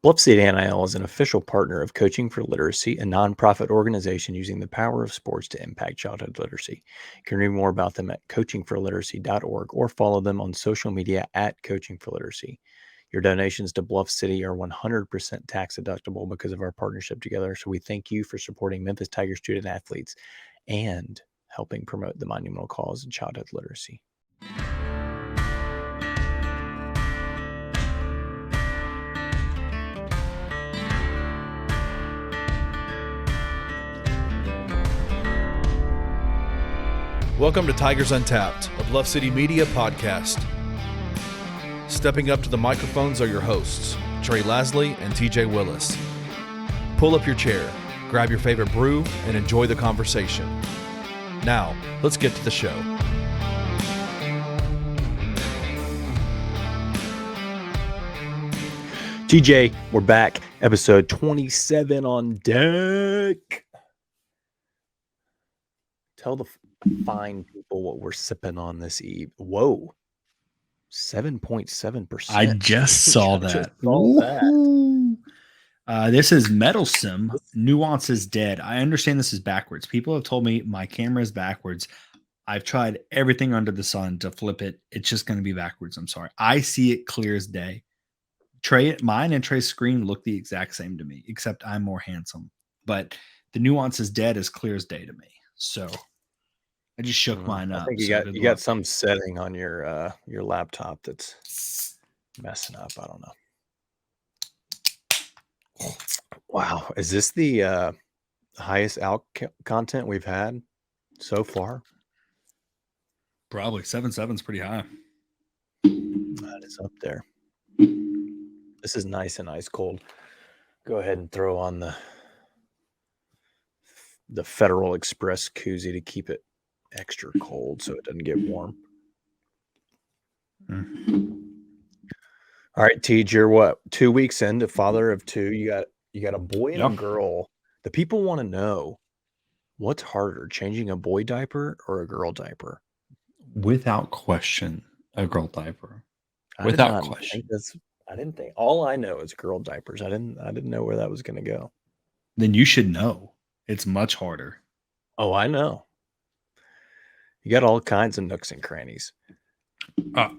Bluff City NIL is an official partner of Coaching for Literacy, a nonprofit organization using the power of sports to impact childhood literacy. You can read more about them at coachingforliteracy.org or follow them on social media at Coaching for Literacy. Your donations to Bluff City are 100% tax deductible because of our partnership together. So we thank you for supporting Memphis Tiger student athletes and helping promote the monumental cause of childhood literacy. Welcome to Tigers Untapped, a Bluff City media podcast. Stepping up to the microphones are your hosts, Trey Lasley and TJ Willis. Pull up your chair, grab your favorite brew, and enjoy the conversation. Now, let's get to the show. TJ, we're back. Episode 27 on deck. Tell the fine people what we're sipping on this eve. Whoa. 7.7%. I just saw that. This is MEDDLESOME'S. NUANCE dead. I understand this is backwards. People have told me my camera is backwards. I've tried everything under the sun to flip it. It's just going to be backwards. I'm sorry. I see it clear as day. Mine and Trey's screen look the exact same to me, except I'm more handsome. But the NUANCE is dead as clear as day to me. So I just shook mine up. I think you got some setting on your laptop that's messing up. I don't know. Wow, is this the highest content we've had so far? Probably 7.7 is pretty high. That is up there. This is nice and ice cold. Go ahead and throw on the Federal Express koozie to keep it extra cold so it doesn't get warm. All right, Tej, you're what, 2 weeks into father of two. You got a boy and a girl. The people want to know, what's harder, changing a boy diaper or a girl diaper? Without question, a girl diaper. Without question. I didn't think. All I know is girl diapers. I didn't know where that was going to go. Then you should know. It's much harder. Oh, I know. You got all kinds of nooks and crannies.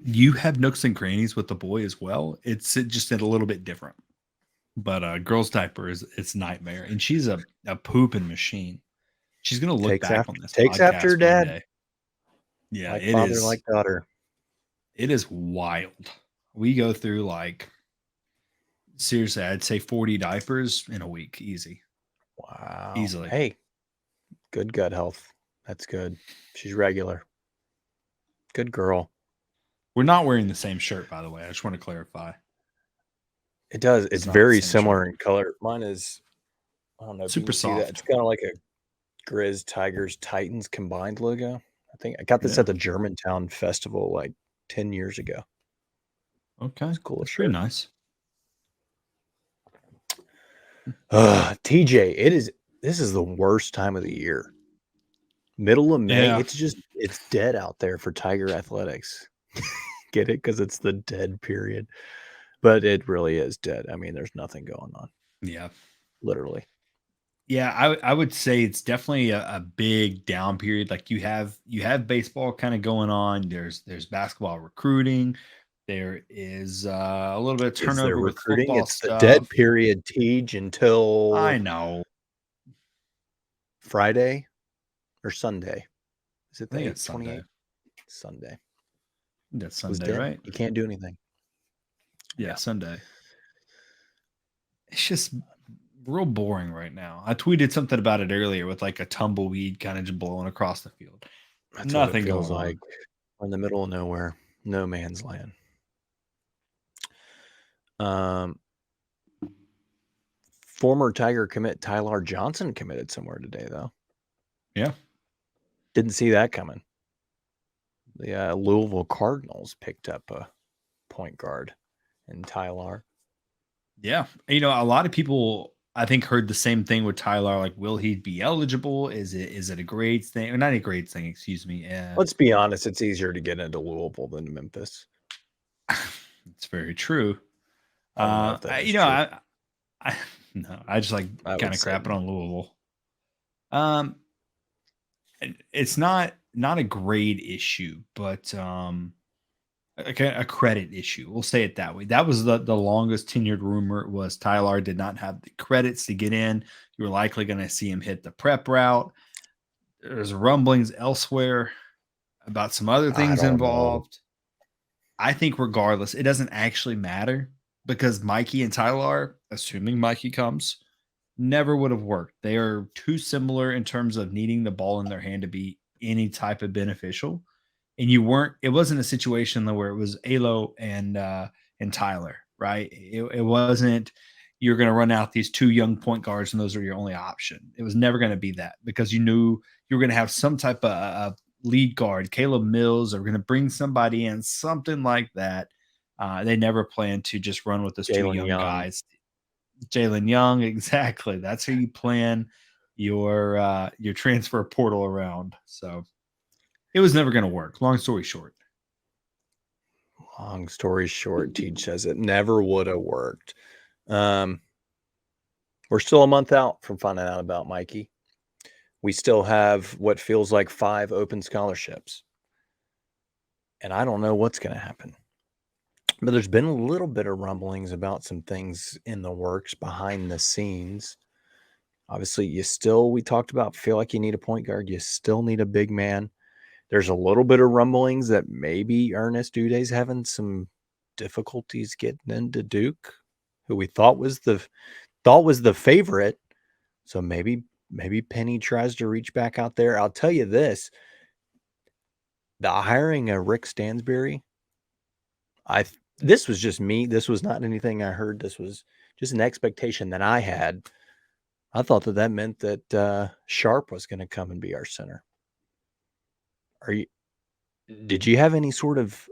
You have nooks and crannies with the boy as well. It's just a little bit different. But girl's diaper it's nightmare. And she's a pooping machine. She's going to look back on this. Takes after her dad. Day. Yeah, like father, like daughter. It is wild. We go through seriously, I'd say 40 diapers in a week. Easy. Wow. Easily. Hey, good gut health. That's good. She's regular. Good girl. We're not wearing the same shirt, by the way. I just want to clarify. It does. It's very similar in color. Mine is, I don't know. Super soft. It's kind of like a Grizz, Tigers, Titans combined logo. I think I got this at the Germantown Festival like 10 years ago. Okay. It's cool. It's pretty nice. TJ, this is the worst time of the year. Middle of May, it's dead out there for Tiger athletics. Get it? Because it's the dead period. But it really is dead. I mean, there's nothing going on. Yeah. Literally. Yeah, I would say it's definitely a big down period. Like you have baseball kind of going on. There's basketball recruiting. There is a little bit of turnover with football it's stuff. The dead period, Tej, until I know Friday or Sunday. Is it the Sunday? Sunday. That's Sunday, right? You can't do anything. Yeah, Sunday. It's just real boring right now. I tweeted something about it earlier with like a tumbleweed kind of just blowing across the field. That's nothing what it feels going like. We're in the middle of nowhere, no man's land. Former Tiger commit Tyler Johnson committed somewhere today, though. Yeah. Didn't see that coming. The Louisville Cardinals picked up a point guard in Tyler. Yeah. A lot of people, I think, heard the same thing with Tyler. Like, will he be eligible? Is it a grades thing? Or not a grades thing, excuse me. Let's be honest. It's easier to get into Louisville than Memphis. It's very true. I No, I just like I kind would of say crapping no. on Louisville. It's not a grade issue, but a credit issue. We'll say it that way. That was the longest tenured rumor was Tyler did not have the credits to get in. You were likely going to see him hit the prep route. There's rumblings elsewhere about some other I things don't know. involved. I think regardless, it doesn't actually matter because Mikey and Tyler, assuming Mikey comes, never would have worked. They are too similar in terms of needing the ball in their hand to be any type of beneficial. And it wasn't a situation where it was Alo and Tyler, right? It wasn't you're going to run out these two young point guards and those are your only option. It was never going to be that because you knew you were going to have some type of lead guard, Caleb Mills, or going to bring somebody in, something like that. They never planned to just run with those two Jalen young Young. guys. Jalen Young, exactly. That's who you plan your transfer portal around. So it was never going to work. Long story short. Long story short, Teach says it never would have worked. We're still a month out from finding out about Mikey. We still have what feels like 5 open scholarships. And I don't know what's going to happen. But there's been a little bit of rumblings about some things in the works behind the scenes. Obviously, we talked about, feel like you need a point guard. You still need a big man. There's a little bit of rumblings that maybe Ernest Uday's having some difficulties getting into Duke, who we thought was the favorite. So maybe Penny tries to reach back out there. I'll tell you this: the hiring of Rick Stansbury, this was just me. This was not anything I heard. This was just an expectation that I had. I thought that meant that Sharp was going to come and be our center. Did you have any sort of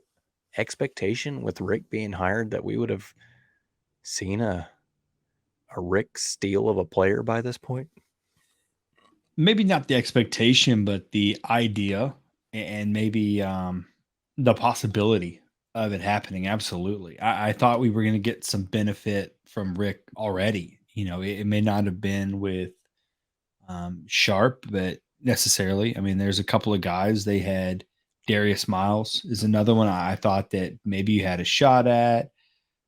expectation with Rick being hired that we would have seen a Rick steal of a player by this point? Maybe not the expectation, but the idea and maybe the possibility of it happening. Absolutely. I thought we were going to get some benefit from Rick already. It may not have been with Sharp, but necessarily. I mean, there's a couple of guys they had. Darius Miles is another one I thought that maybe you had a shot at.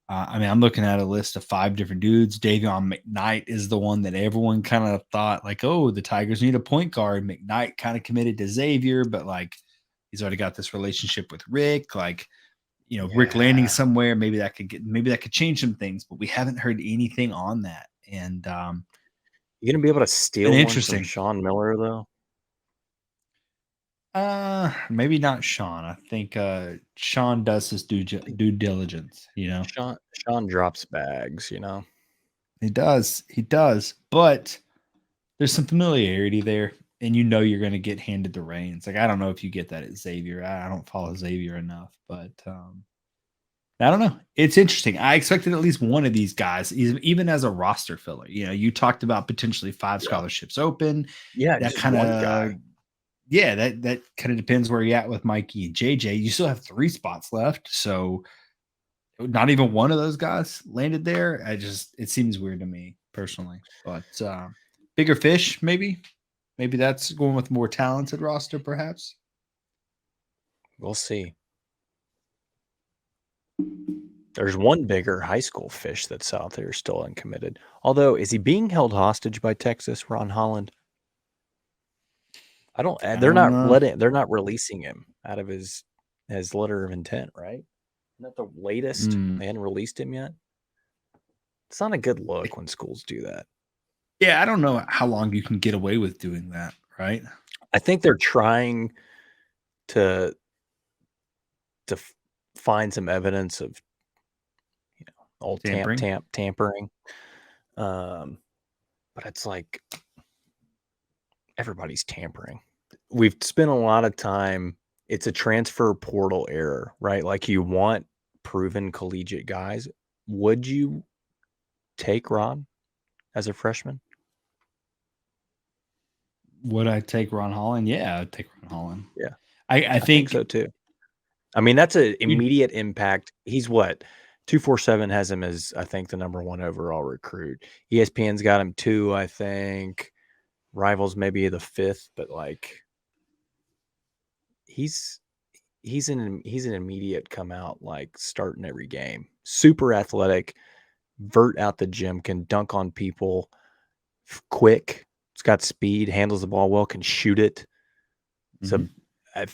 I'm looking at a list of 5 different dudes. Davion McKnight is the one that everyone kind of thought like, oh, the Tigers need a point guard. McKnight kind of committed to Xavier, but like he's already got this relationship with Rick. Like, Rick landing somewhere, maybe that could change some things, but we haven't heard anything on that. And you gonna be able to steal one interesting. from Sean Miller though? Maybe not Sean. I think Sean does his due diligence, Sean drops bags, He does, but there's some familiarity there, and you're going to get handed the reins. Like I don't know if you get that at Xavier. I don't follow Xavier enough, but I don't know. It's interesting. I expected at least one of these guys, even as a roster filler. You talked about potentially 5 scholarships open. Yeah, that just kind one of guy. Yeah, that kind of depends where you're at with Mikey and JJ. You still have 3 spots left, so not even one of those guys landed there. It seems weird to me personally, but bigger fish, maybe that's going with more talented roster, perhaps. We'll see. There's one bigger high school fish that's out there still uncommitted. Although, is he being held hostage by Texas, Ron Holland? They're not releasing him out of his letter of intent, right? Isn't that the latest? They hadn't released him yet. It's not a good look when schools do that. Yeah, I don't know how long you can get away with doing that, right? I think they're trying to find some evidence of old tampering. But it's like everybody's tampering. We've spent a lot of time. It's a transfer portal error, right? Like you want proven collegiate guys. Would you take Ron as a freshman? Would I take Ron Holland? Yeah, I'd take Ron Holland. Yeah. I think so too. I mean, that's an immediate impact. He's what? 247 has him as, I think, the number 1 overall recruit. ESPN's got him 2, I think. Rivals maybe the 5th, but like he's an immediate come out, like starting every game. Super athletic, vert out the gym, can dunk on people, quick. It's got speed, handles the ball well, can shoot it. So I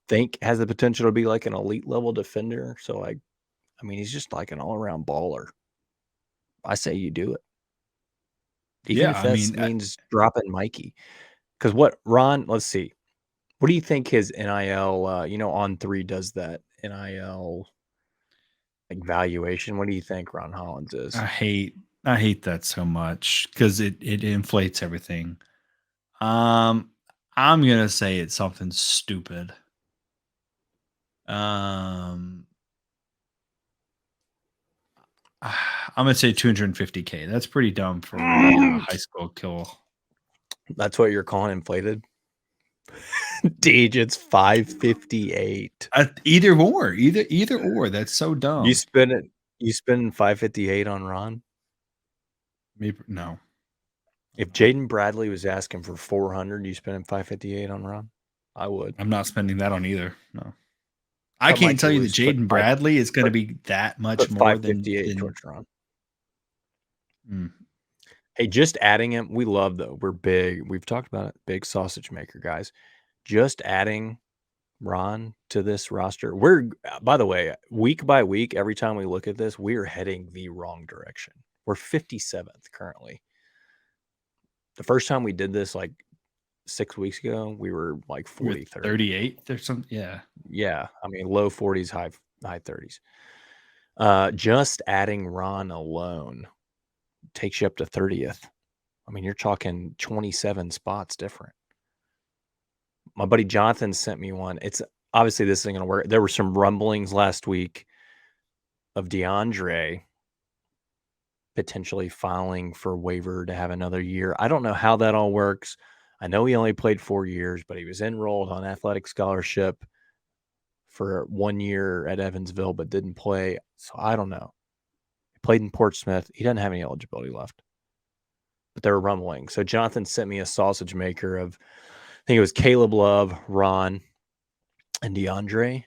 think has the potential to be like an elite level defender. So I mean, he's just like an all around baller. I say you do it. Even if that means dropping Mikey. Because what Ron, let's see. What do you think his NIL, On3 does that NIL like valuation? What do you think Ron Holland's is? I hate that so much because it inflates everything. I'm gonna say it's something stupid. I'm gonna say 250K. That's pretty dumb for a high school kill. That's what you're calling inflated? Deej, it's 558. Either or. That's so dumb. You spend 558 on Ron? Maybe no. If Jaden Bradley was asking for 400, you spending 558 on Ron? I would. I'm not spending that on either. No. I can't tell you that Jaden Bradley is going to be that much more than George Ron. Hey, just adding him, we love though. We're big. We've talked about it. Big sausage maker guys. Just adding Ron to this roster. We're, by the way, week by week, every time we look at this, we're heading the wrong direction. We're 57th currently. The first time we did this, like 6 weeks ago, we were like 43rd. 38th or something. Yeah. Yeah. I mean, low 40s, high 30s. Just adding Ron alone takes you up to 30th. I mean, you're talking 27 spots different. My buddy Jonathan sent me one. It's obviously this isn't going to work. There were some rumblings last week of DeAndre potentially filing for waiver to have another year. I don't know how that all works. I know he only played 4 years, but he was enrolled on athletic scholarship for 1 year at Evansville, but didn't play. So I don't know. He played in Portsmouth. He doesn't have any eligibility left. But they were rumbling. So Jonathan sent me a sausage maker of, I think it was Caleb Love, Ron, and DeAndre.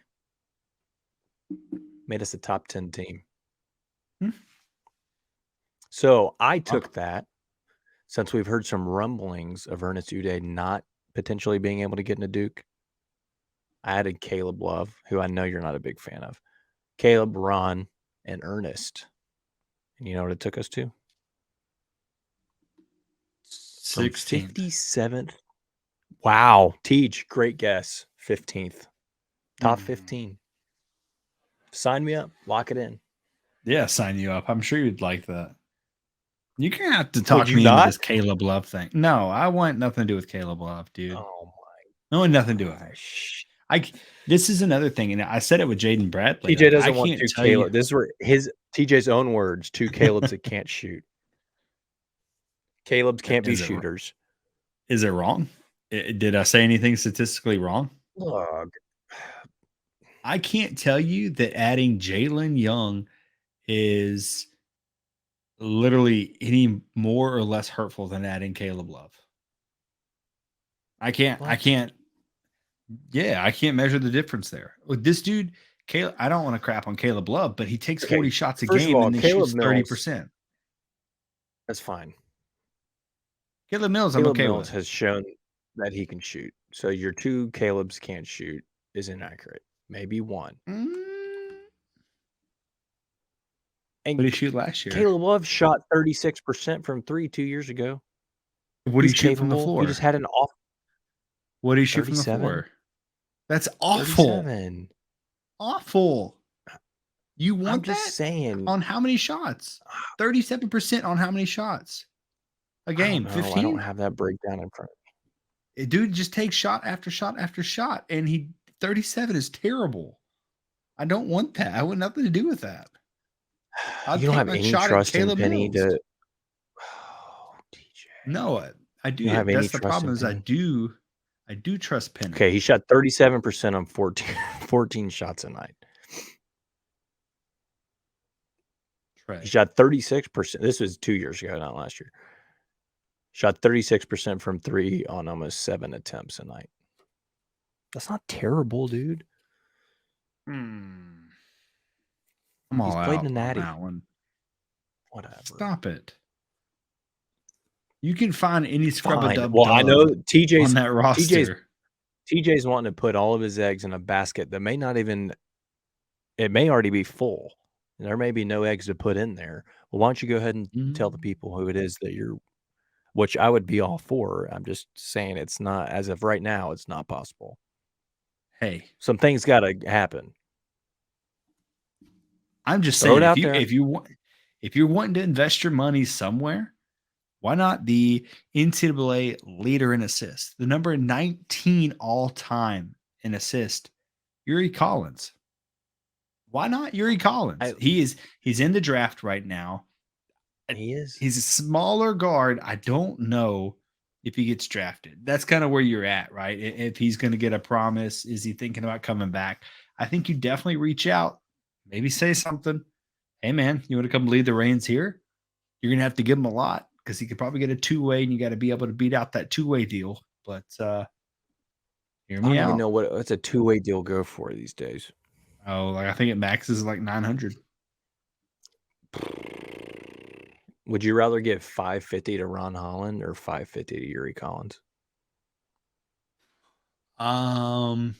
Made us a top 10 team. So I took that, since we've heard some rumblings of Ernest Uday not potentially being able to get into Duke. I added Caleb Love, who I know you're not a big fan of. Caleb, Ron, and Ernest. And you know what it took us to? 16th. 57th. Wow. Teach, great guess. 15th. Top 15. Sign me up. Lock it in. Yeah, sign you up. I'm sure you'd like that. You're going to have to talk me into this Caleb Love thing. No, I want nothing to do with Caleb Love, dude. Oh, my. I want nothing to do with it. This is another thing, and I said it with Jaden Bradley. TJ doesn't want two Caleb. This were TJ's own words. 2 Calebs that can't shoot. Calebs can't be shooters. Is it wrong? Did I say anything statistically wrong? Look, I can't tell you that adding Jalen Young is literally any more or less hurtful than adding Caleb Love. I can't measure the difference there. With this dude, Caleb, I don't want to crap on Caleb Love, but he takes 40 shots a game and then shoots 30%. That's fine. Caleb Mills, I'm okay with. Has shown that he can shoot. So your 2 Calebs can't shoot is inaccurate. Maybe 1. And what did he shoot last year? Caleb Love shot 36% from 3 2 years ago. What did he shoot from the floor? He just had an off. What did he shoot from the floor? That's awful. 37. Awful. You want I'm just saying. On how many shots? 37% on how many shots? A game, 15? I don't have that breakdown in front of me. Dude just takes shot after shot after shot, and 37 is terrible. I don't want that. I want nothing to do with that. You don't have any trust in Penny to. Oh, DJ. No, I do. That's the problem. Is I do trust Penny. Okay, he shot 37% on 14 shots a night. Trey. He shot 36%. This was 2 years ago, not last year. Shot 36% from three on almost 7 attempts a night. That's not terrible, dude. I'm all He's out played in on Natty. that one. Whatever. Stop it. You can find any scrub a Fine. dub. Well, I know TJ's on that roster. TJ's wanting to put all of his eggs in a basket that may not even. It may already be full. There may be no eggs to put in there. Well, why don't you go ahead and tell the people who it is that you're, which I would be all for. I'm just saying it's not, as of right now, it's not possible. Hey, some things got to happen. I'm just saying, if you're wanting to invest your money somewhere, why not the NCAA leader in assists, the number 19 all time in assist, Yuri Collins? Why not Yuri Collins? He's in the draft right now. He is. He's a smaller guard. I don't know if he gets drafted. That's kind of where you're at, right? If he's going to get a promise, is he thinking about coming back? I think you definitely reach out, maybe say something. Hey, man, you want to come lead the reins here? You're going to have to give him a lot because he could probably get a two-way, and you got to be able to beat out that two-way deal. But hear me out. I don't even know what's a two-way deal go for these days. Oh, like I think it maxes like 900. Would you rather give $550 to Ron Holland or $550 to Yuri Collins? I'm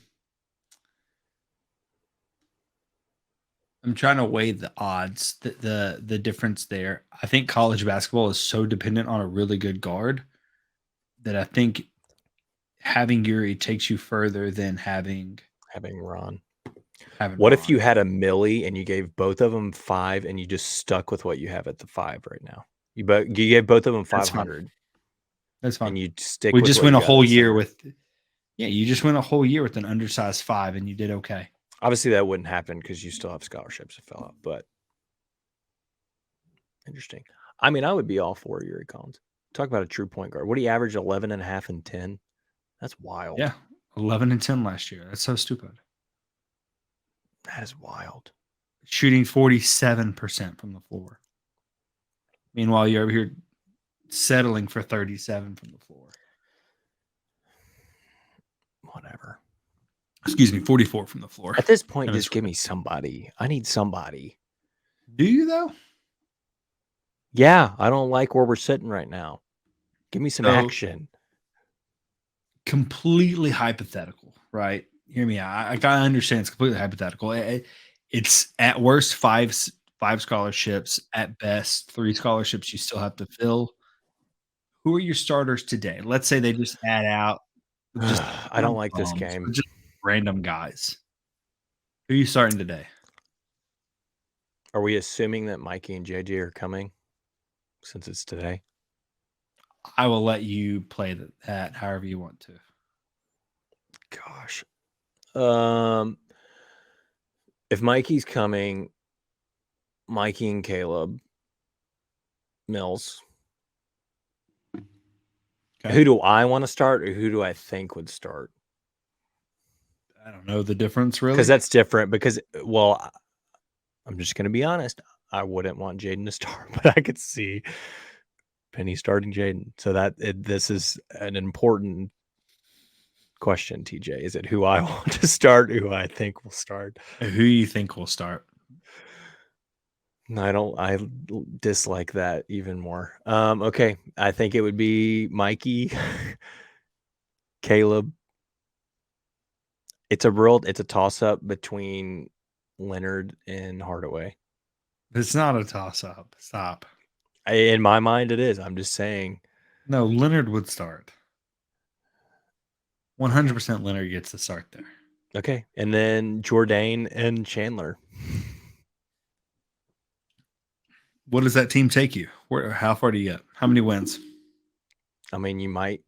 trying to weigh the odds, the difference there. I think college basketball is so dependent on a really good guard that I think having Yuri takes you further than having Ron. What if you had a Millie and you gave both of them 5 and you just stuck with what you have at the 5 right now? You gave both of them 500. That's fine. And you stick. We with just went a whole year with. Yeah, you just went a whole year with an undersized 5, and you did okay. Obviously, that wouldn't happen because you still have scholarships to fill out. But interesting. I mean, I would be all for Yuri Collins. Talk about a true point guard. What do you average? 11.5 and 10. That's wild. Yeah, 11 and 10 last year. That's so stupid. That is wild. Shooting 47% from the floor. Meanwhile, you're over here settling for 37 from the floor. Whatever. Excuse me, 44 from the floor. At this point, just give me somebody. I need somebody. Do you, though? Yeah, I don't like where we're sitting right now. Give me some action. Completely hypothetical, right? Hear me out. I gotta understand it's completely hypothetical. It's at worst five scholarships, at best 3 scholarships you still have to fill. Who are your starters today? Let's say they just add out. I don't like this game. Just random guys. Who are you starting today? Are we assuming that Mikey and JJ are coming since it's today? I will let you play that however you want to. Gosh. If Mikey's coming, Mikey and Caleb Mills. Okay. Who do I want to start, or who do I think would start? I don't know the difference, really. Because that's different. Because, well, I'm just going to be honest. I wouldn't want Jaden to start, but I could see Penny starting Jaden. So this is an important question, TJ. Is it who I want to start, who I think will start? Who you think will start? I dislike that even more. Okay. I think it would be Mikey, Caleb. It's a toss-up between Leonard and Hardaway. It's not a toss-up. Stop. In my mind, it is. I'm just saying. No, Leonard would start. 100% Leonard gets the start there. Okay. And then Jourdain and Chandler. What does that team take you? How far do you get? How many wins? I mean, you might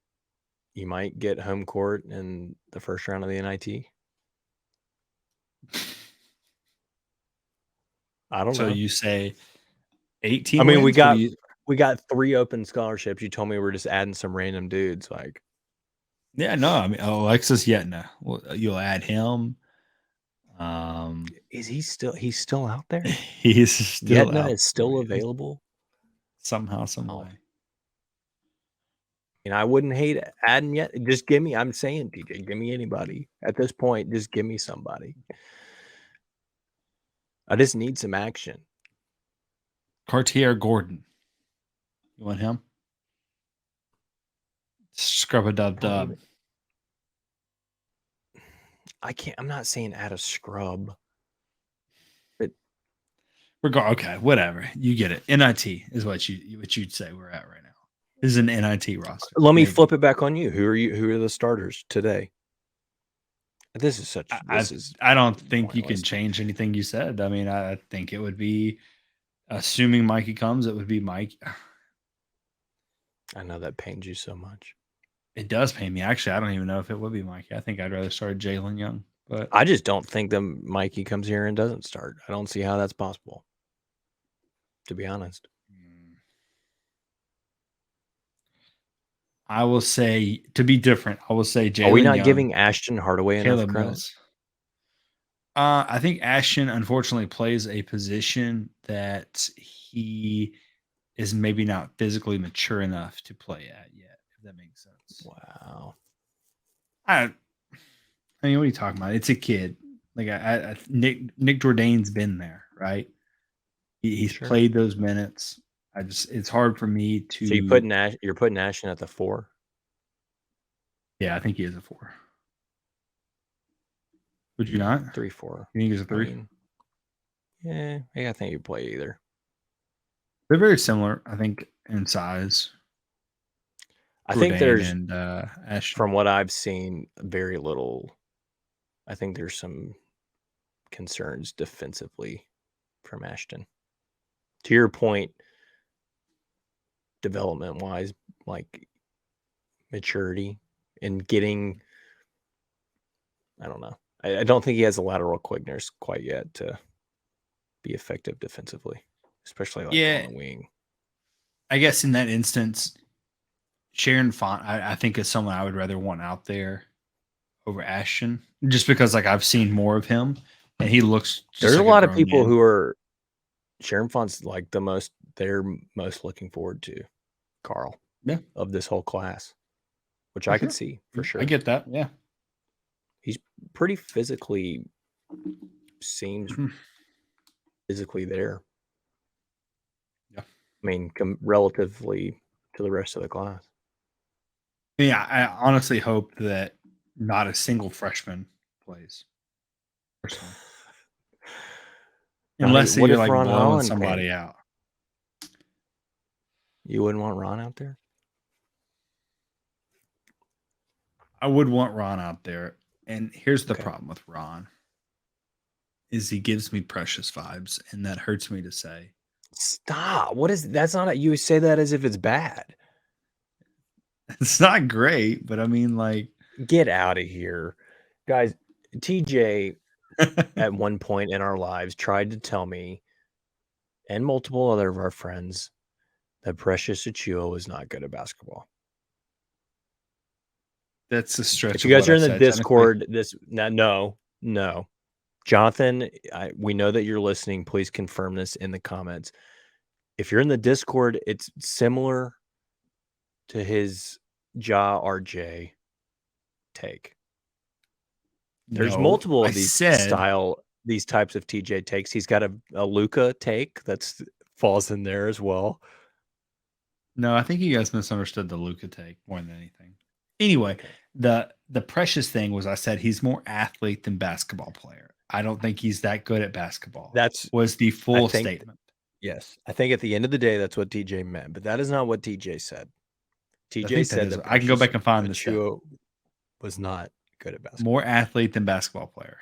get home court in the first round of the NIT. I don't know. So you say 18 I mean, wins? we got 3 open scholarships. You told me we're just adding some random dudes. Yeah, no. I mean, Alexis Yetna. You'll add him. Is he still? He's still out there. He's still Yetna out is still there. available. Somehow, some Oh. way. And I wouldn't hate adding yet. Just give me. I'm saying, TJ, give me anybody at this point. Just give me somebody. I just need some action. Cartier Gordon. You want him? Scrub a dub dub. I can't. I'm not saying add a scrub. Okay, whatever. You get it. NIT is what you'd say we're at right now. This is an NIT roster. Let me flip it back on you. Who are the starters today? This is such. I don't think you can change anything you said. I mean, I think it would be, assuming Mikey comes, it would be Mike. I know that pains you so much. It does pain me. Actually, I don't even know if it would be Mikey. I think I'd rather start Jalen Young. But I just don't think that Mikey comes here and doesn't start. I don't see how that's possible, to be honest. I will say, to be different, I will say Jalen. Are we not Young, giving Ashton Hardaway enough credit? Mills. I think Ashton unfortunately plays a position that he is maybe not physically mature enough to play at yet, if that makes sense. Wow. I mean, what are you talking about? It's a kid. Like Nick Jourdain's been there, right? He's played those minutes. It's hard for me to. So you're putting Ashton at the 4? Yeah, I think he is a 4. Would you not? 3-4. You think he's a 3? Yeah, I think you play either. They're very similar, I think, in size. I think there's, from what I've seen, very little. I think there's some concerns defensively from Ashton. To your point, development-wise, like maturity and getting, I don't know. I don't think he has the lateral quickness quite yet to be effective defensively, especially like on the wing. I guess in that instance, Sharon Font, I think is someone I would rather want out there over Ashton, just because like I've seen more of him and he looks. There's a lot of people who are Sharon Font's like they're most looking forward to Carl. Yeah. Of this whole class, which I could see for sure. I get that. Yeah. He's pretty physically, seems physically there. Yeah. I mean, relatively to the rest of the class. Yeah, I honestly hope that not a single freshman plays. Personally. Unless you're like Ron blowing Holland somebody out. You wouldn't want Ron out there? I would want Ron out there. And here's the problem with Ron is he gives me Precious vibes, and that hurts me to say. Stop. That's not you say that as if it's bad. It's not great, but I mean, like, get out of here. Guys, TJ at one point in our lives tried to tell me and multiple other of our friends that Precious Achiuwa was not good at basketball. That's a stretch. If you guys are in the Discord, no. Jonathan, we know that you're listening. Please confirm this in the comments. If you're in the Discord, it's similar to his RJ take. There's multiple of these types of TJ takes. He's got a Luka take that's falls in there as well. No, I think you guys misunderstood the Luka take more than anything. Anyway, the Precious thing was I said he's more athlete than basketball player. I don't think he's that good at basketball. Was the full statement. Yes. I think at the end of the day, that's what TJ meant, but that is not what TJ said. TJ said that I can go back and find the show was not good at basketball. More athlete than basketball player.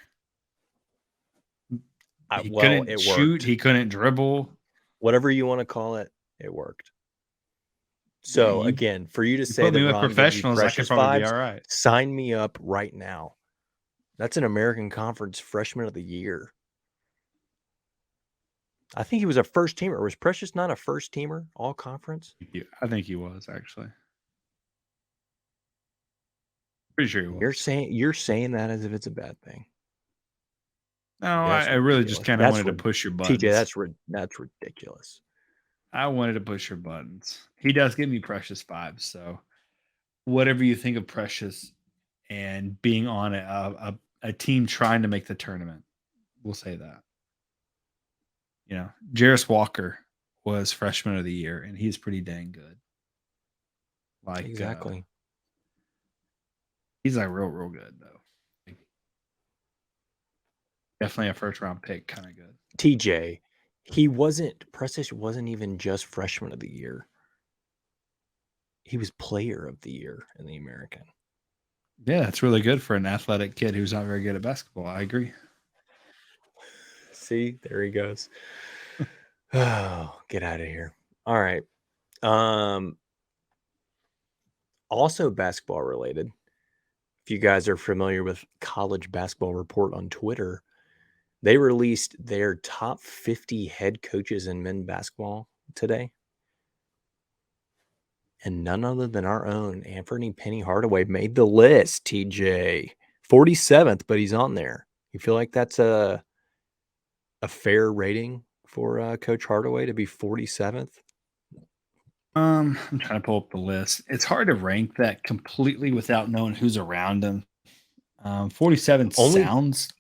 He couldn't shoot. He couldn't dribble. Whatever you want to call it, it worked. So again, for you to say that Ron professionals, I could probably be all right. Sign me up right now. That's an American Conference Freshman of the Year. I think he was a first teamer. Was Precious not a first teamer all conference? I think he was actually. Pretty sure he was. You're saying that as if it's a bad thing. No, That's I really just ridiculous. kind of wanted to push your buttons. TJ, that's ridiculous. I wanted to push your buttons. He does give me Precious vibes. So whatever you think of Precious and being on a team trying to make the tournament, we'll say that. You know, Jarris Walker was freshman of the year, and he's pretty dang good. Like Exactly. he's like real good though. Like, definitely a first round pick, kind of good. TJ, Precious wasn't even just freshman of the year. He was player of the year in the American. Yeah, that's really good for an athletic kid who's not very good at basketball. I agree. See, there he goes. Oh, get out of here. All right. Also basketball related. If you guys are familiar with College Basketball Report on Twitter, they released their top 50 head coaches in men's basketball today. And none other than our own Anthony Penny Hardaway made the list, TJ. 47th, but he's on there. You feel like that's a fair rating for Coach Hardaway to be 47th? I'm trying to pull up the list. It's hard to rank that completely without knowing who's around him. 47 sounds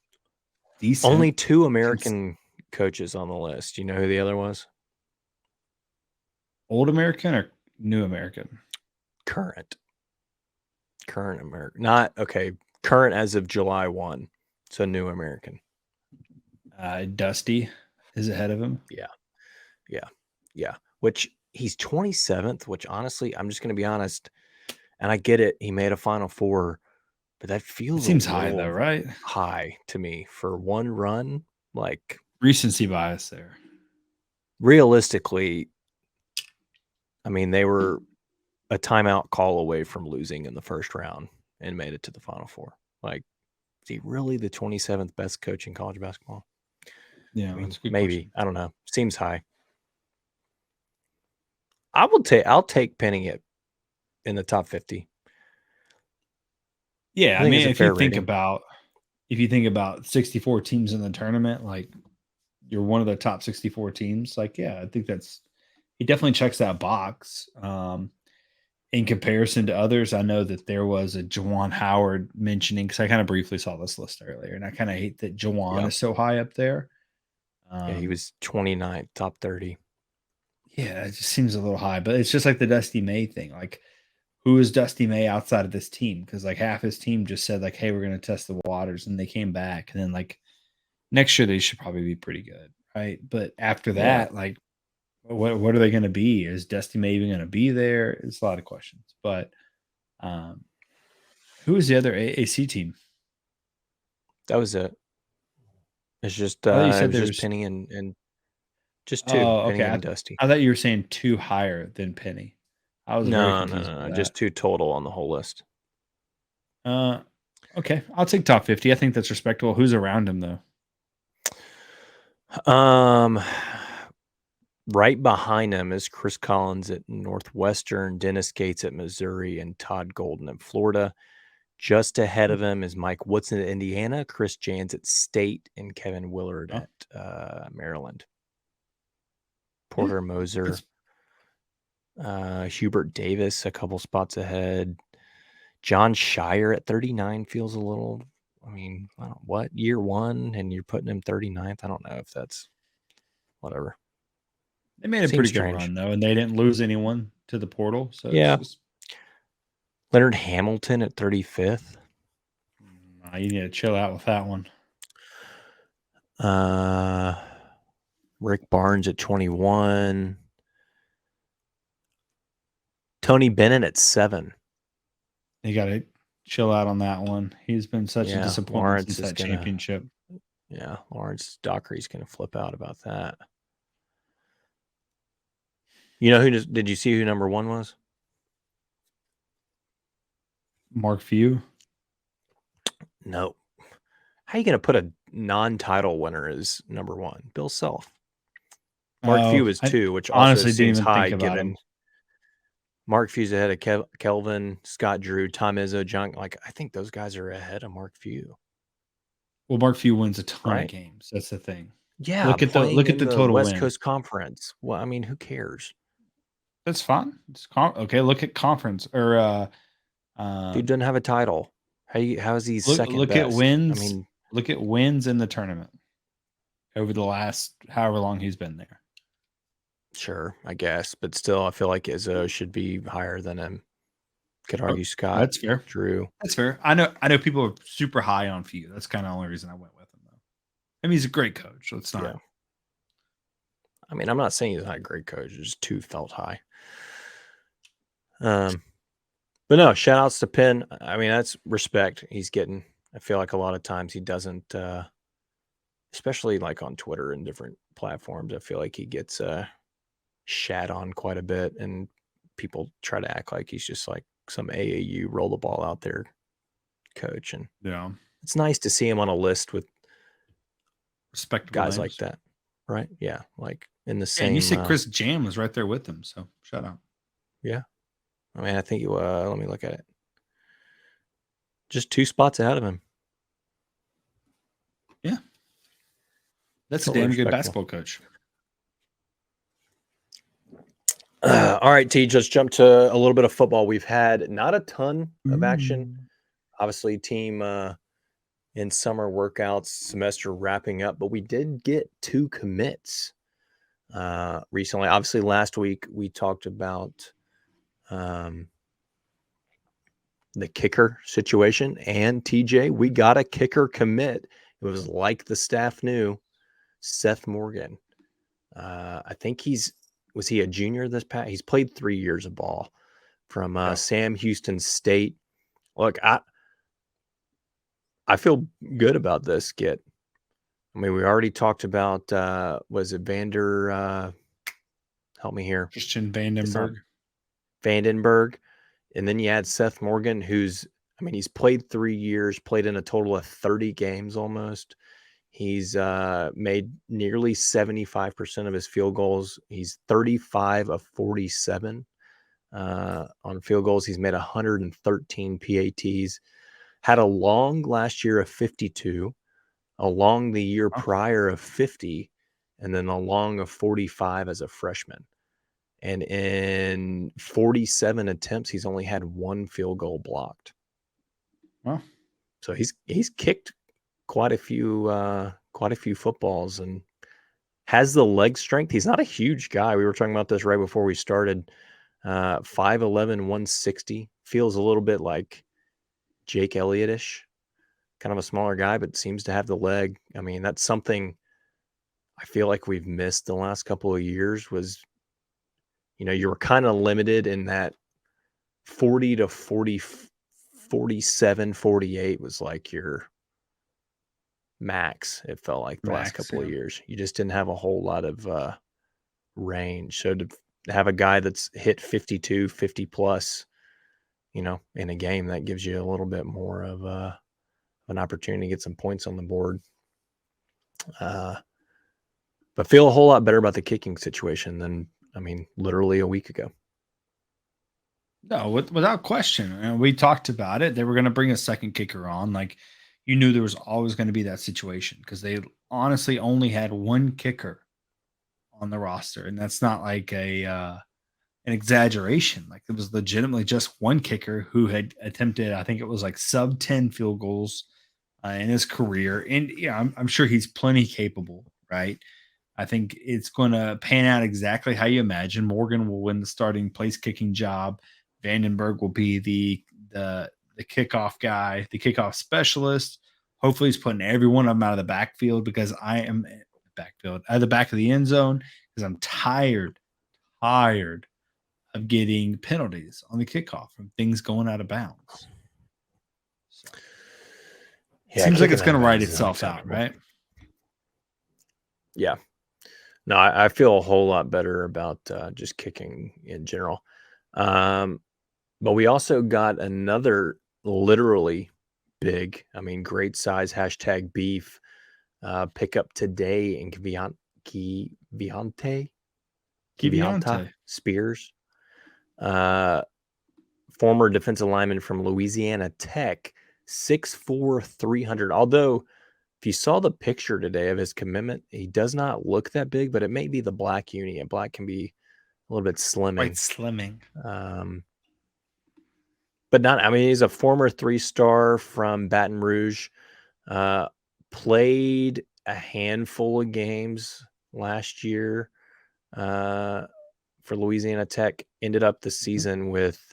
decent. Only 2 American coaches on the list. You know who the other was? Old American or new American? Current American. Not okay. Current as of July 1. So new American. Dusty is ahead of him. Yeah. Which he's 27th, which honestly, I'm just going to be honest. And I get it. He made a Final Four, but that seems high though, right? High to me for one run. Like recency bias there. Realistically, I mean, they were a timeout call away from losing in the first round and made it to the Final Four. Like, is he really the 27th best coach in college basketball? Yeah, I mean, maybe. Question. I don't know. Seems high. I'll take Penny in the top 50. Yeah, I mean, if you think about 64 teams in the tournament, like you're one of the top 64 teams, like, yeah, I think he definitely checks that box. In comparison to others, I know that there was a Juwan Howard mentioning, because I kind of briefly saw this list earlier, and I kind of hate that Juwan is so high up there. Yeah, he was 29th, top 30. Yeah, it just seems a little high, but it's just like the Dusty May thing. Like, who is Dusty May outside of this team? Because like half his team just said like, hey, we're going to test the waters, and they came back. And then like next year they should probably be pretty good, right? But after that, like what are they going to be? Is Dusty May even going to be there? It's a lot of questions. But who is the other AAC team? That was it. It's just you said there was Penny and just 2. Penny and Dusty. I thought you were saying 2 higher than Penny. I was no, just 2 total on the whole list. Okay, I'll take top 50. I think that's respectable. Who's around him though? Right behind him is Chris Collins at Northwestern, Dennis Gates at Missouri, and Todd Golden at Florida. Just ahead of him is Mike Woodson at Indiana, Chris Jans at State, and Kevin Willard at Maryland. Porter Moser, Hubert Davis a couple spots ahead. John Shire at 39 feels a little, I mean, year 1 and you're putting him 39th? I don't know if that's whatever. They made a pretty good run though, and they didn't lose anyone to the portal. So yeah. Leonard Hamilton at 35th. You need to chill out with that one. Rick Barnes at 21. Tony Bennett at 7. You got to chill out on that one. He's been such a disappointment since that championship. Yeah, Lawrence Dockery's going to flip out about that. You know did you see who number 1 was? Mark Few? No. How are you going to put a non-title winner as number 1? Bill Self. Mark Few is 2, which also seems high given Mark Few's ahead of Kelvin, Scott Drew, Tom Izzo, John. Like, I think those guys are ahead of Mark Few. Well, Mark Few wins a ton of right? games. That's the thing. Yeah, Look at the playing in the total West wins. Coast Conference. Well, I mean, who cares? That's fine. Okay. Look at conference or Dude doesn't have a title. How is he second look at best? I wins. mean, Look at wins in the tournament over the last however long he's been there. sure, I guess, but still, I feel like Izzo should be higher than him. Could argue Scott, That's fair. Drew. That's fair. I know people are super high on Few. That's kind of the only reason I went with him, though. I mean, he's a great coach. So it's not. Yeah. I mean, I'm not saying he's not a great coach. It's just too felt high. But no, shout outs to Penn. I mean, that's respect he's getting. I feel like a lot of times he doesn't, especially like on Twitter and different platforms. I feel like he gets shat on quite a bit, and people try to act like he's just like some AAU roll the ball out there coach. And Yeah. it's nice to see him on a list with Respectable guys names. like that, right? Yeah, like in the Yeah, same. and you said Chris Jam was right there with him, so shout out. Yeah, I mean, I think you. Let me look at it. Just 2 spots ahead of him. Yeah, that's Totally a damn good respectable. basketball coach. All right, T, let's jump to a little bit of football. We've had not a ton of action. Obviously, team in summer workouts, semester wrapping up, but we did get 2 commits recently. Obviously, last week we talked about the kicker situation, and TJ, we got a kicker commit. It was like the staff knew, Seth Morgan. I think was he a junior this past? He's played 3 years of ball from Sam Houston State. Look, I feel good about this get. I mean, we already talked about was it Vander? Help me here, Christian Vandenberg. Vandenberg, and then you add Seth Morgan, who's he's played 3 years, played in a total of 30 games almost. He's made nearly 75% of his field goals. He's 35 of 47 on field goals. He's made 113 PATs. Had a long last year of 52, a long the year prior of 50, and then a long of 45 as a freshman. And in 47 attempts, he's only had 1 field goal blocked. Wow. So he's kicked quite a few footballs and has the leg strength. He's not a huge guy. We were talking about this right before we started. 5'11", 160. Feels a little bit like Jake Elliott-ish. Kind of a smaller guy, but seems to have the leg. I mean, that's something I feel like we've missed the last couple of years was, you were kind of limited in that 40 to 40, 47, 48 was like your max. It felt like the last couple of years. You just didn't have a whole lot of range. So to have a guy that's hit 52, 50 plus, in a game, that gives you a little bit more of an opportunity to get some points on the board. But feel a whole lot better about the kicking situation than, literally a week ago. No, without question. And we talked about it. They were going to bring a second kicker on. Like, you knew there was always going to be that situation because they honestly only had 1 kicker on the roster. And that's not like an exaggeration. Like, it was legitimately just 1 kicker who had attempted, I think it was like sub 10 field goals in his career. And yeah, I'm sure he's plenty capable, right? I think it's going to pan out exactly how you imagine. Morgan will win the starting place kicking job. Vandenberg will be the kickoff guy, the kickoff specialist. Hopefully he's putting every one of them out of the backfield because I am out of the back of the end zone because I'm tired of getting penalties on the kickoff from things going out of bounds. So, yeah, seems like it's going to write itself out, right? Yeah. No, I feel a whole lot better about just kicking in general. But we also got another literally big, great size #beef pickup today in Kivante Spears. Former defensive lineman from Louisiana Tech, 6'4", 300. Although If you saw the picture today of his commitment, he does not look that big, but it may be the black uni, and black can be a little bit slimming. Quite slimming. But not, I mean, he's a former 3-star from Baton Rouge, played a handful of games last year for Louisiana Tech, ended up the season with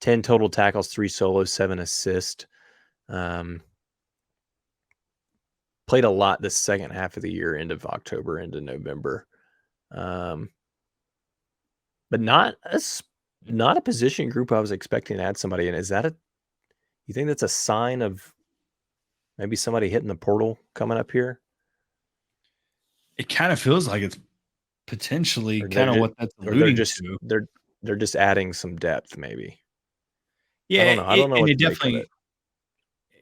10 total tackles, 3 solos, 7 assists. Played a lot the second half of the year, end of October into November. But not a position group I was expecting to add somebody in. You think that's a sign of maybe somebody hitting the portal coming up here? It kind of feels like it's potentially kind of what that's alluding to. They're just adding some depth, maybe. Yeah, I don't know.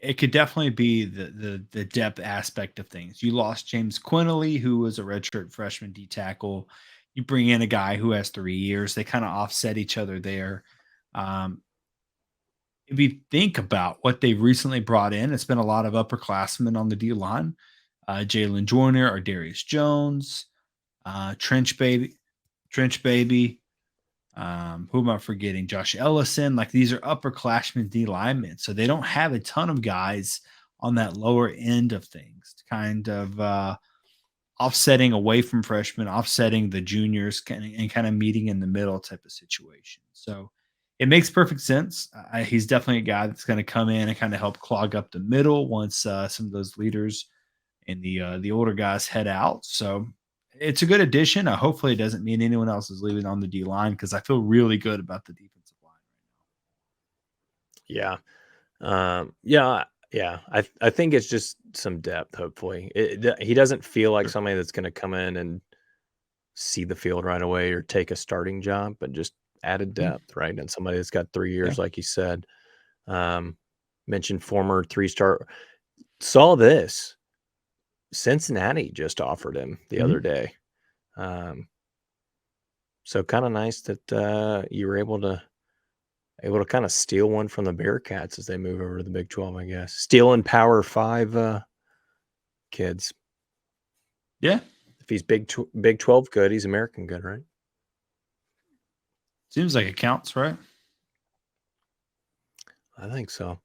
It could definitely be the depth aspect of things. You lost James Quinley, who was a redshirt freshman D tackle. You bring in a guy who has 3 years. They kind of offset each other there. If you think about what they've recently brought in, it's been a lot of upperclassmen on the D line. Jalen Joyner or Darius Jones, Trench Baby. Who am I forgetting? Josh Ellison. Like, these are upperclassmen D linemen. So they don't have a ton of guys on that lower end of things, kind of offsetting away from freshmen, offsetting the juniors, and kind of meeting in the middle type of situation. So it makes perfect sense. He's definitely a guy that's going to come in and kind of help clog up the middle once some of those leaders and the older guys head out. So it's a good addition. Hopefully it doesn't mean anyone else is leaving on the D line, because I feel really good about the defensive line right now. Yeah. I think it's just some depth, hopefully. He doesn't feel like somebody that's going to come in and see the field right away or take a starting job, but just added depth, right? And somebody that's got 3 years, like you said. Mentioned former 3-star. Saw this. Cincinnati just offered him the other day. So kind of nice that you were able to kind of steal one from the Bearcats as they move over to the Big 12, I guess. Stealing Power 5 kids. Yeah. If he's Big 12 good, he's American good, right? Seems like it counts, right? I think so.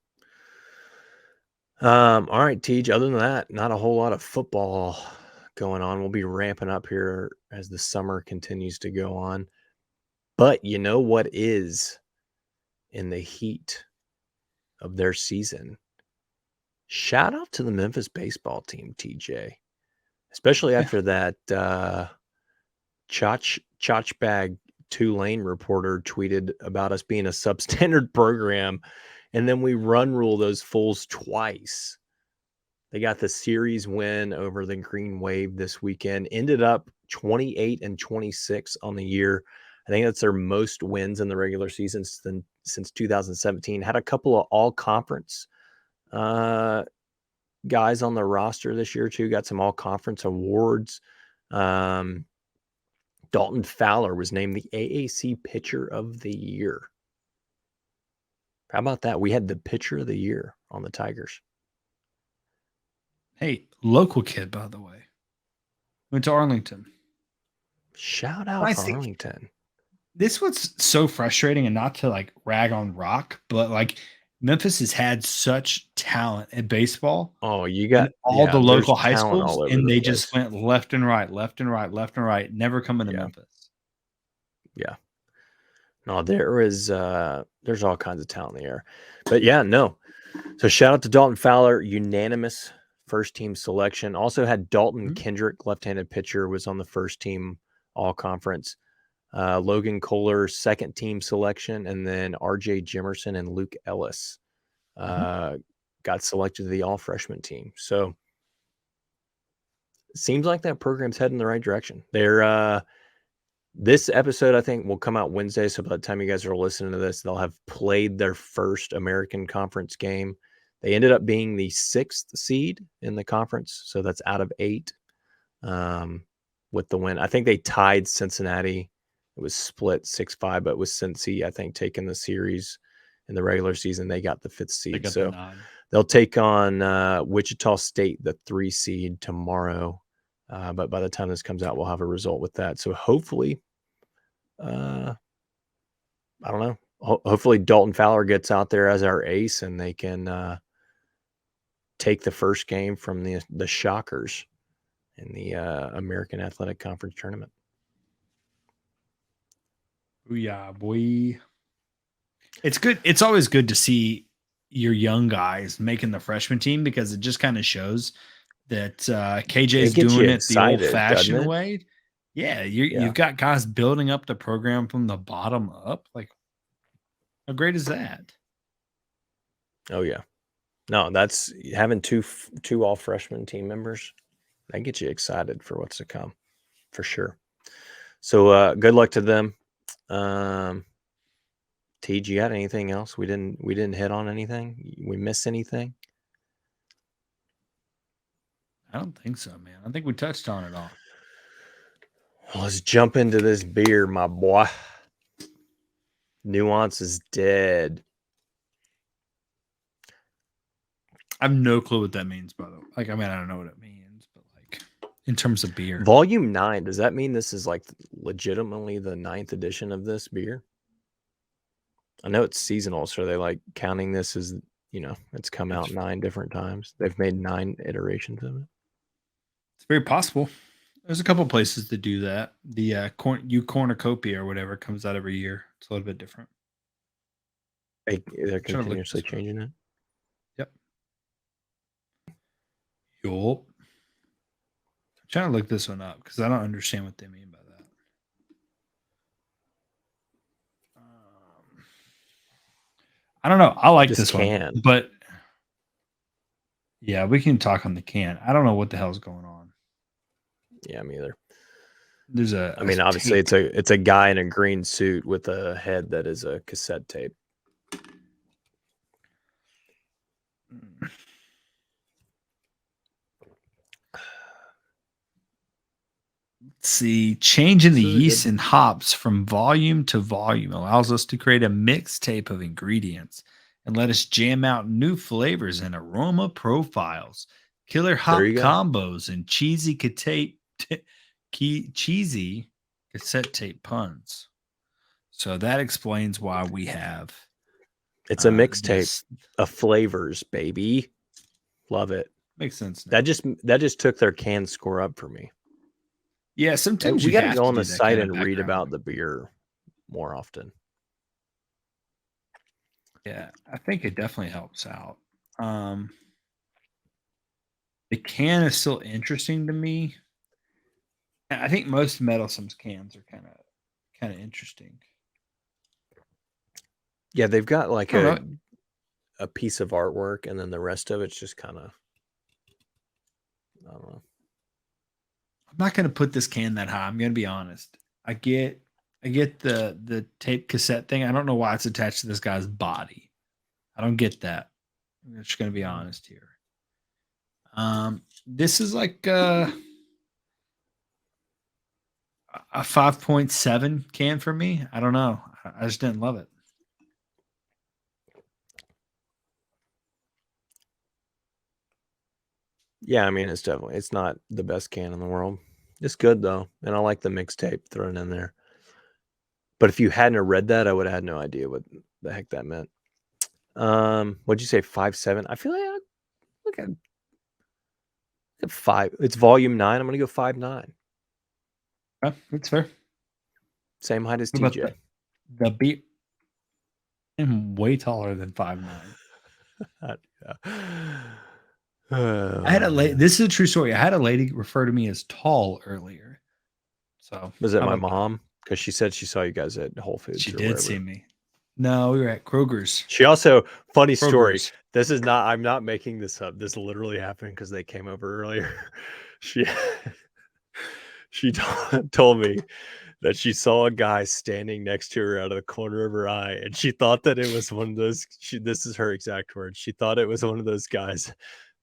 All right, Tej, other than that, not a whole lot of football going on. We'll be ramping up here as the summer continues to go on. But you know what is in the heat of their season? Shout out to the Memphis baseball team, TJ. Especially after that Chotch Bag Tulane reporter tweeted about us being a substandard program, and then we run rule those fools twice. They got the series win over the Green Wave this weekend, ended up 28-26 on the year. I think that's their most wins in the regular season since 2017. Had a couple of all-conference guys on the roster this year too. Got some all-conference awards. Dalton Fowler was named the AAC Pitcher of the Year. How about that? We had the Pitcher of the Year on the Tigers. Hey, local kid, by the way. Went to Arlington. Shout out Arlington. This was so frustrating, and not to like rag on Rock, but like Memphis has had such talent in baseball. Oh, you got all the local high schools, and they just went left and right, never coming to Memphis. Yeah. No, there's all kinds of talent in the air. But yeah, no. So shout out to Dalton Fowler, unanimous first team selection. Also had Dalton Kendrick, left-handed pitcher, was on the first team all conference. Logan Kohler, second team selection, and then RJ Jimerson and Luke Ellis got selected to the all freshman team. So it seems like that program's heading in the right direction. They're this episode, I think, will come out Wednesday. So by the time you guys are listening to this, they'll have played their first American Conference game. They ended up being the 6th seed in the conference. So that's out of 8 with the win. I think they tied Cincinnati. It was split 6-5, but with Cincy, I think, taking the series in the regular season, they got the 5th seed. So They'll take on Wichita State, the 3 seed, tomorrow. But by the time this comes out, we'll have a result with that. So hopefully, I don't know. Hopefully Dalton Fowler gets out there as our ace, and they can take the first game from the Shockers in the American Athletic Conference tournament. Yeah, boy. It's good. It's always good to see your young guys making the freshman team, because it just kind of shows that KJ's doing it the old-fashioned way. Yeah, you've got guys building up the program from the bottom up. Like, how great is that? Oh yeah, no, that's having two all freshman team members. That gets you excited for what's to come, for sure. So good luck to them. T, you got anything else? We didn't hit on anything. We missed anything? I don't think so, man. I think we touched on it all. Well, let's jump into this beer, my boy. Nuance is dead. I have no clue what that means, by the way. Like, I mean, I don't know what it means, but like in terms of beer. Volume 9, does that mean this is like legitimately the 9th edition of this beer? I know it's seasonal, so are they like counting this as, it's come out 9 different times? They've made 9 iterations of it. It's very possible. There's a couple places that do that. The cornucopia or whatever comes out every year. It's a little bit different. They're continuously changing it. Yep. I'm trying to look this one up because I don't understand what they mean by that. I don't know. I like this can. One, but yeah, we can talk on the can. I don't know what the hell's going on. Yeah, me either. There's obviously it's a guy in a green suit with a head that is a cassette tape. Let's see. Changing the yeast and hops from volume to volume allows us to create a mixtape of ingredients and let us jam out new flavors and aroma profiles, killer hop combos, and cheesy cassette tape puns. So that explains why we have. It's a mixtape of flavors, baby. Love it. Makes sense. Now. That just took their can score up for me. Yeah, sometimes we got to go on the site and read about the beer more often. Yeah, I think it definitely helps out. The can is still interesting to me. I think most Meddlesome's cans are kind of interesting. Yeah, they've got like a piece of artwork, and then the rest of it's just kind of, I don't know. I'm not going to put this can that high. I'm going to be honest. I get the tape cassette thing. I don't know why it's attached to this guy's body. I don't get that. I'm just going to be honest here. This is like a 5.7 can for me. I don't know. I just didn't love it. Yeah, I mean, it's not the best can in the world. It's good though, and I like the mixtape thrown in there. But if you hadn't read that, I would have had no idea what the heck that meant. What'd you say, 5.7? I feel like look at 5. It's volume 9. I'm gonna go 5.9. Yeah, that's fair. Same height as TJ. The beat. I'm way taller than 5'9". I had a lady. This is a true story. I had a lady refer to me as tall earlier. So was it my mom? Because she said she saw you guys at Whole Foods. She did see me. No, we were at Kroger's. She also, funny story. This is not. I'm not making this up. This literally happened because they came over earlier. She told me that she saw a guy standing next to her out of the corner of her eye, and she thought that it was one of those. This is her exact words. She thought it was one of those guys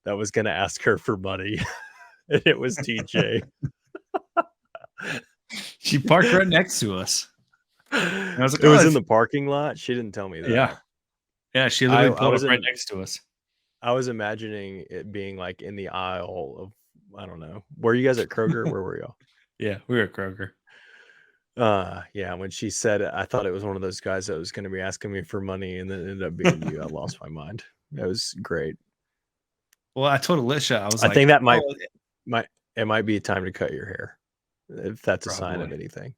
that was going to ask her for money, and it was TJ. She parked right next to us. I was like, it was in the parking lot. She didn't tell me that. Yeah, she literally pulled up right next to us. I was imagining it being like in the aisle of, I don't know. Were you guys at Kroger? Where were y'all? Yeah, we were at Kroger. Yeah, when she said it, I thought it was one of those guys that was going to be asking me for money, and then it ended up being you. I lost my mind. That was great. Well, I told Alicia, I was I like, think that "Oh, might be time to cut your hair, if that's a sign of Probably. anything.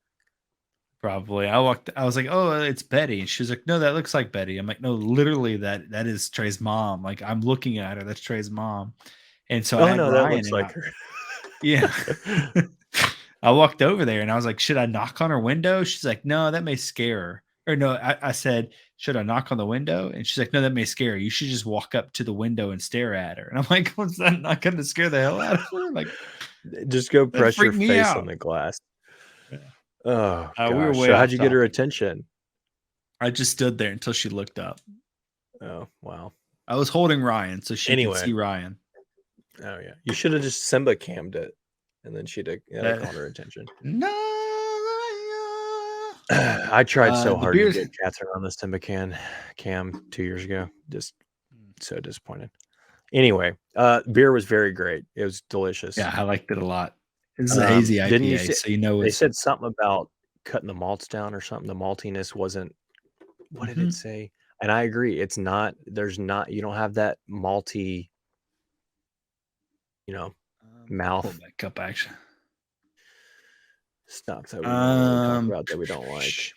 probably." I was like, "Oh, it's Betty." And she's like, "No, that looks like Betty." I'm like, "No, literally that is Trey's mom." Like I'm looking at her, that's Trey's mom. And so I Oh had no, that Ryan looks and like her. yeah. I walked over there and I was like, "Should I knock on her window?" She's like, "No, that may scare her." Or no, I said, "Should I knock on the window?" And she's like, "No, that may scare her. You should just walk up to the window and stare at her." And I'm like, "Was that not going to scare the hell out of her?" Like Just go that press your freaked me face on out. the glass. Yeah. Oh We were gosh. way So how'd off you get her topic. attention? I just stood there until she looked up. Oh wow. I was holding Ryan so she could Anyway. see Ryan. Oh yeah. You should have just Simba cammed it, and then she'd have caught her attention. No. I tried so The hard to beers. get Catherine on the Simba cam 2 years ago. Just so disappointed. Anyway, beer was very great. It was delicious. Yeah, I liked it a lot. This is a hazy IPA, Didn't you say, so you know they it's said something about cutting the malts down or something? The maltiness wasn't. What did it say? And I agree. It's not. There's not. You don't have that malty. Mouth pull back up action. stuff that we normally talk about that we don't like.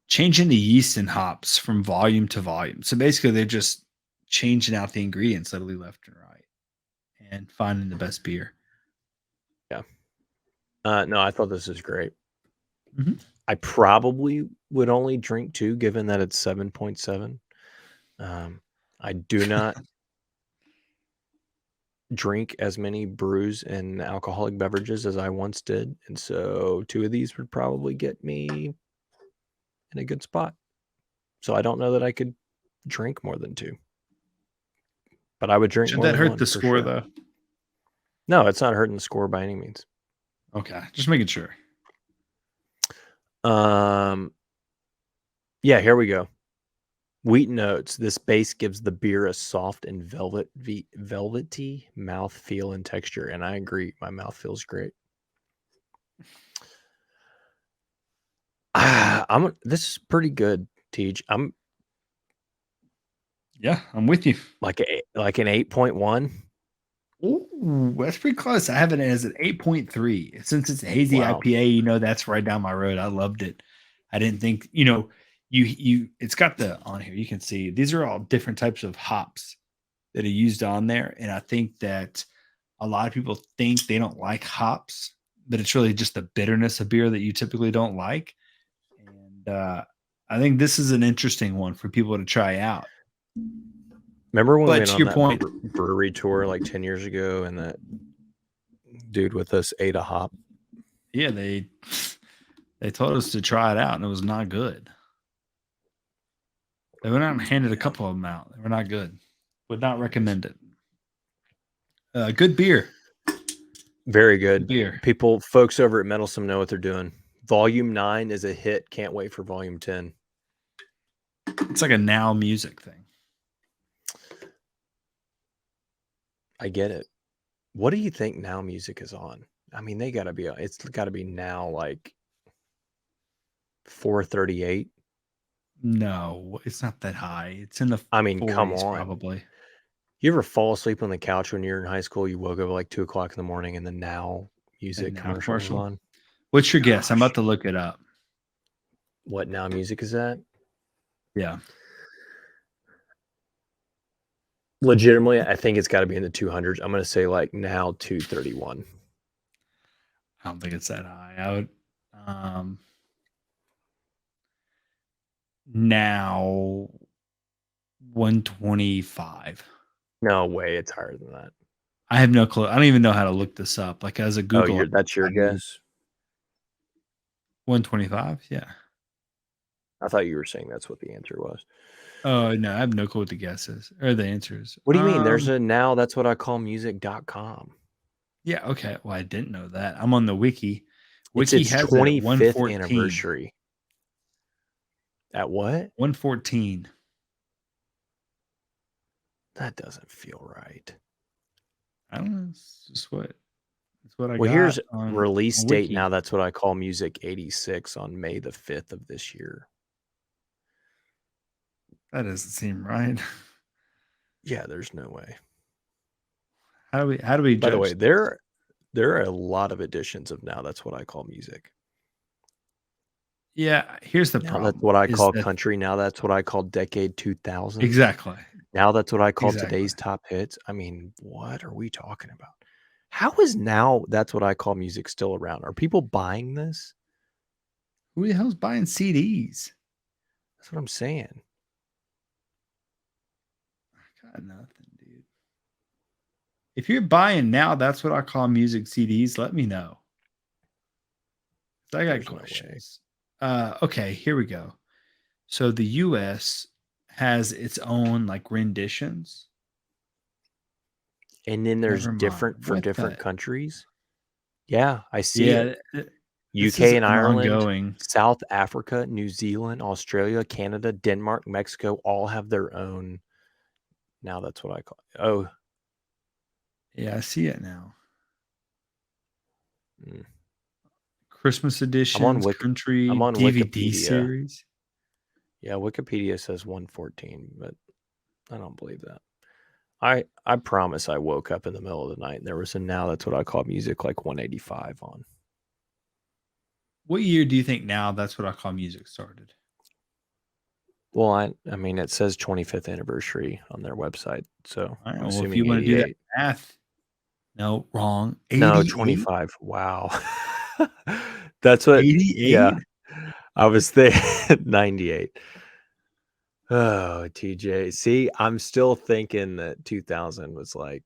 Changing the yeast and hops from volume to volume. So basically, they're just changing out the ingredients literally left and right, and finding the best beer. Yeah. No, I thought this was great. Mhm. I probably would only drink 2, given that it's 7.7. I do not drink as many brews and alcoholic beverages as I once did, and so 2 of these would probably get me in a good spot. So I don't know that I could drink more than 2, but I would drink Should more that than hurt 1 the for score sure. though? No, it's not hurting the score by any means. Okay, just making sure. Yeah, here we go. Wheat notes. This base gives the beer a soft and velvety mouth feel and texture, and I agree. My mouth feels great. This is pretty good, Tej. I'm with you. like an 8.1. Ooh, that's pretty close. I have it as an 8.3. Since it's a hazy Wow. IPA, that's right down my road. I loved it. I didn't think, it's got on here. You can see these are all different types of hops that are used on there. And I think that a lot of people think they don't like hops, but it's really just the bitterness of beer that you typically don't like. And I think this is an interesting one for people to try out. Remember when we But went to on your that point, brewery tour like 10 years ago, and that dude with us ate a hop? yeah, they told us to try it out, and it was not good. They went out and handed a couple of them out. They were not good. Would not recommend it. Good beer. Very good. Beer. Folks over at Meddlesome know what they're doing. Volume 9 is a hit. Can't wait for Volume 10. It's like a now music thing. I get it. What do you think now music is on? I mean, it's got to be now like 438. No, it's not that high. It's in the 40s, come on. probably. You ever fall asleep on the couch when you're in high school? You woke up at like 2 o'clock in the morning, and the now music commercial was on. What's your guess? I'm about to look it up. What now music is that? Yeah. Legitimately, I think it's got to be in the 200s. I'm going to say like now 231. I don't think it's that high. I would now 125. No way, it's higher than that. I have no clue. I don't even know how to look this up. Like as a Google. That's your guess? 125, yeah. I thought you were saying that's what the answer was. Oh, no, I have no clue what the guess is or the answer is. What do you mean? There's a now that's what I call music.com. Yeah, okay. Well, I didn't know that. I'm on the wiki. It's its 25th anniversary. At what? 114. That doesn't feel right. I don't know. It's just what I Well, got. here's on release on date Wiki. now. That's what I call music 86 on May the 5th of this year. That doesn't seem right. Yeah, there's no way. How do we By the way, judge? there are a lot of editions of Now That's What I Call Music. Yeah, here's the Now problem. that's what I is call that- country. Now that's what I call decade 2000. Exactly. Now that's what I call Exactly. today's top hits. I mean, what are we talking about? How is Now That's What I Call Music still around? Are people buying this? Who the hell's buying CDs? That's what I'm saying. I got nothing, dude. If you're buying Now That's What I Call Music CDs, let me know. I got There's no way. questions. Okay, here we go. So the US has its own like renditions. And then there's Never mind. different for What different the- countries. Yeah, I see it. this UK is and an Ireland, ongoing. South Africa, New Zealand, Australia, Canada, Denmark, Mexico all have their own. Now that's what I call it. Oh, Yeah, I see it now. mm. Christmas editions, country I'm on DVD Wikipedia. series. Yeah, Wikipedia says 114, but I don't believe that. I promise I woke up in the middle of the night and there was a Now That's What I Call Music like 185 on. What year do you think Now That's What I Call Music started? Well, I mean, it says 25th anniversary on their website, so All right, I'm well, if assuming you want to do that 88. math, no, wrong. No, 88? 25. Wow. That's what. 88? Yeah, I was there. 98. Oh, TJ. See, I'm still thinking that 2000 was like,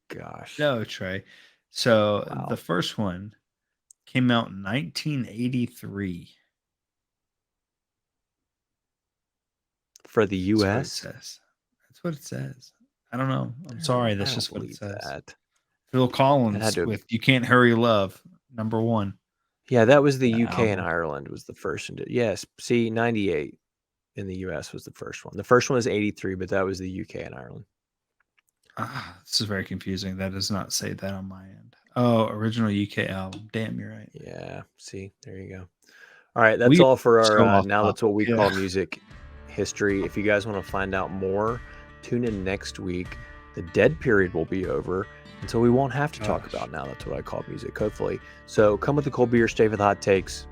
gosh. No, Trey. So Wow. the first one came out in 1983. For the That's what it U.S.? says. That's what it says. I don't know. I'm sorry. That's I just don't what it believe says. that. Phil Collins had to- with "You Can't Hurry Love," number one. Yeah, that was the The UK and album. Ireland was the first. Yes, see, 98 in the U.S. was the first one. The first one was 83, but that was the UK and Ireland. This is very confusing. That does not say that on my end. Oh, original UK album. Damn, you're right. Yeah, see, there you go. All right, that's We all for are so our off Now That's What We topic, Call yeah. Music history. If you guys want to find out more, tune in next week. The dead period will be over, and so we won't have to talk about Now That's What I Call Music, hopefully. So come with a cold beer, stay for the hot takes.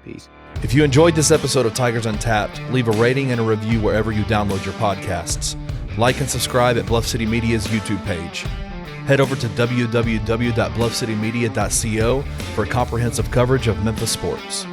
Peace. If you enjoyed this episode of Tigers Untapped, leave a rating and a review wherever you download your podcasts. Like and subscribe at Bluff City Media's YouTube page. Head over to www.bluffcitymedia.co for comprehensive coverage of Memphis sports.